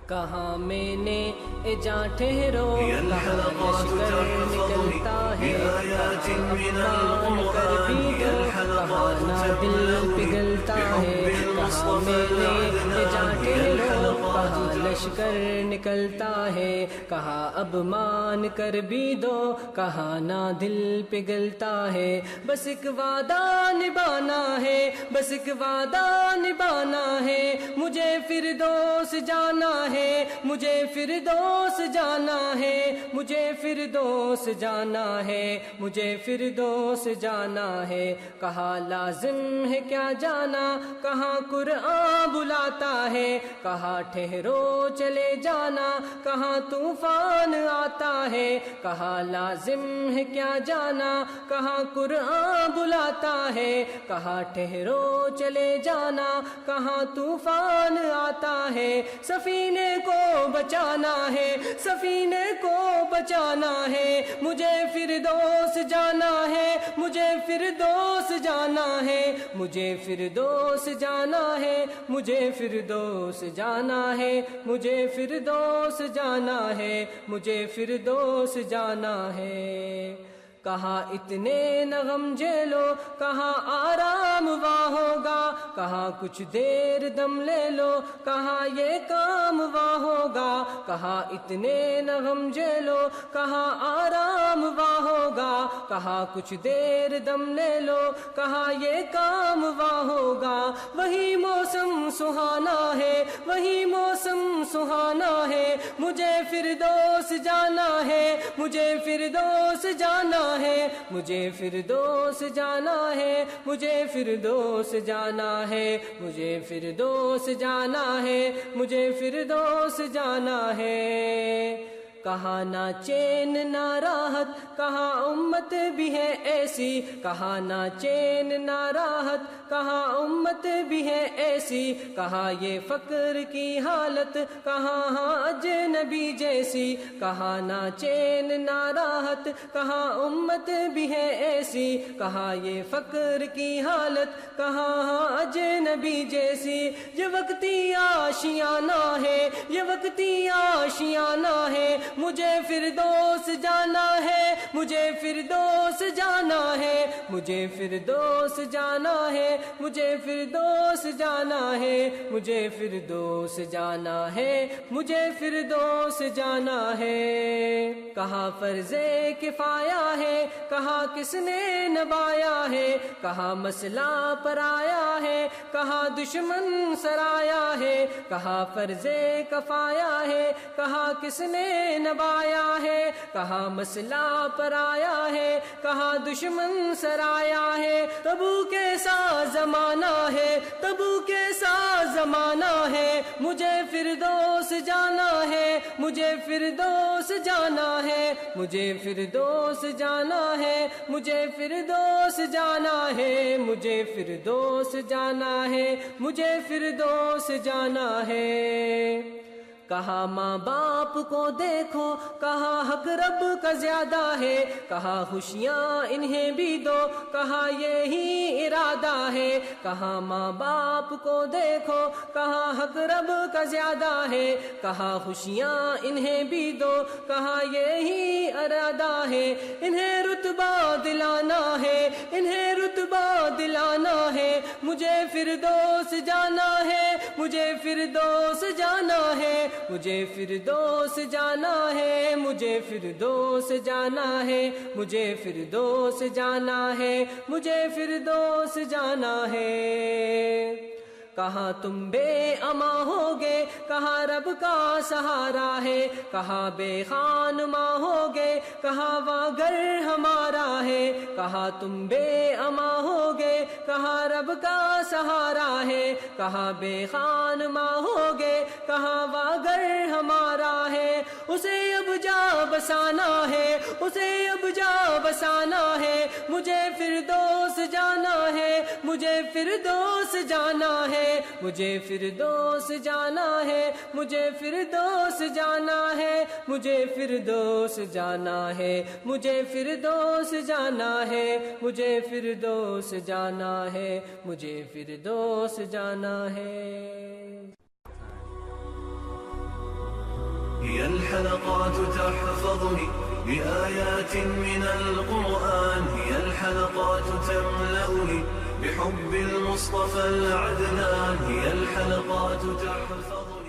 کہاں میں نے جا ٹھہرو کہاں لشکر نکلتا ہے کہاں کر بھی دو کہاں نہ دل پگھلتا ہے کہاں میں نے جا ٹھہرو کہاں لشکر نکلتا ہے کہاں اب مان کر بھی دو کہاں نہ دل پگھلتا ہے بس ایک وعدہ نبھانا ہے بس ایک وعدہ نبھانا ہے مجھے فردوس جانا ہے مجھے فردوس جانا ہے مجھے فردوس جانا ہے مجھے فردوس جانا ہے کہاں لازم ہے کیا جانا کہاں قرآن بلاتا ہے کہاں ٹھہرو چلے جانا کہاں طوفان آتا ہے کہاں لازم ہے کیا جانا کہاں قرآن بلاتا ہے کہاں ٹھہرو چلے جانا کہاں طوفان آتا ہے سفینے کو بچانا ہے سفینے کو بچانا ہے مجھے فردوس جانا ہے مجھے فردوس جانا ہے مجھے فردوس جانا ہے مجھے فردوس جانا ہے مجھے فردوس جانا ہے مجھے فردوس جانا ہے کہاں اتنے نغم جھیلو کہاں آرام واہ ہوگا کہاں کچھ دیر دم لے لو کہاں یہ کام واہ ہوگا کہاں اتنے نغم جھیلو کہاں آرام واہ ہوگا کہاں کچھ دیر دم لے لو کہاں یہ کام واہ ہوگا وہی موسم سہانا ہے وہی موسم سہانا ہے مجھے فردوس جانا ہے مجھے فردوس جانا ہے مجھے فردوس جانا ہے مجھے فردوس جانا ہے مجھے فردوس جانا ہے مجھے فردوس جانا ہے کہاں نہ چین نہ راحت کہاں امت بھی ہے ایسی کہاں نہ چین نہ راحت کہاں امت بھی ہے ایسی کہاں یہ فقر کی حالت کہاں اجنبی جیسی کہاں نہ چین نہ راحت کہاں امت بھی ہے ایسی کہاں یہ فقر کی حالت کہاں اجنبی جیسی یہ وقتی آشیانہ ہے یہ وقتی آشیانہ ہے مجھے فردوس جانا ہے مجھے فردوس جانا ہے مجھے فردوس جانا ہے مجھے فردوس جانا ہے مجھے فردوس جانا ہے مجھے فردوس جانا ہے کہاں فرض کفایہ ہے کہاں کس نے نبھایا ہے کہاں مسئلہ پر آیا ہے کہاں دشمن سرایا ہے کہاں فرض کفایہ ہے کہاں کس نے نبھایا ہے کہاں مسئلہ پر آیا ہے کہاں دشمن سرایا ہے تبو کیسا زمانہ ہے تبو کیسا زمانہ ہے مجھے فردوس جانا ہے مجھے فردوس جانا ہے مجھے فردوس جانا ہے مجھے فردوس جانا ہے مجھے فردوس جانا ہے مجھے فردوس جانا ہے کہاں ماں باپ کو دیکھو کہاں حق رب کا زیادہ ہے کہاں خوشیاں انہیں بھی دو کہاں یہی ارادہ ہے کہاں ماں باپ کو دیکھو کہاں حق رب کا زیادہ ہے کہاں خوشیاں انہیں بھی دو کہاں یہی ارادہ ہے انہیں رتبہ دلانا ہے انہیں رتبہ دلانا ہے مجھے فردوس جانا ہے مجھے فردوس جانا ہے مجھے فردوس جانا ہے مجھے فردوس جانا ہے مجھے فردوس جانا ہے مجھے فردوس جانا ہے کہاں تم بے اما ہوگے کہاں رب کا سہارا ہے کہاں بے خانماں ہوگے کہاں وہ گھر ہمارا ہے کہاں تم بے اما ہوگے کہاں رب کا سہارا ہے کہاں بے خانماں ہوگے کہاں وہ گھر ہمارا ہے اسے اب جا بسانا ہے اسے اب جا بسانا ہے مجھے فردوس جانا ہے مجھے فردوس جانا ہے مجھے فردوس جانا ہے مجھے فردوس جانا ہے مجھے فردوس جانا ہے مجھے فردوس جانا ہے مجھے فردوس جانا ہے مجھے فردوس جانا ہے هي الحلقات تحفظني بآيات من القرآن، هي الحلقات تملأني بحب المصطفى العدنان، هي الحلقات تحفظني.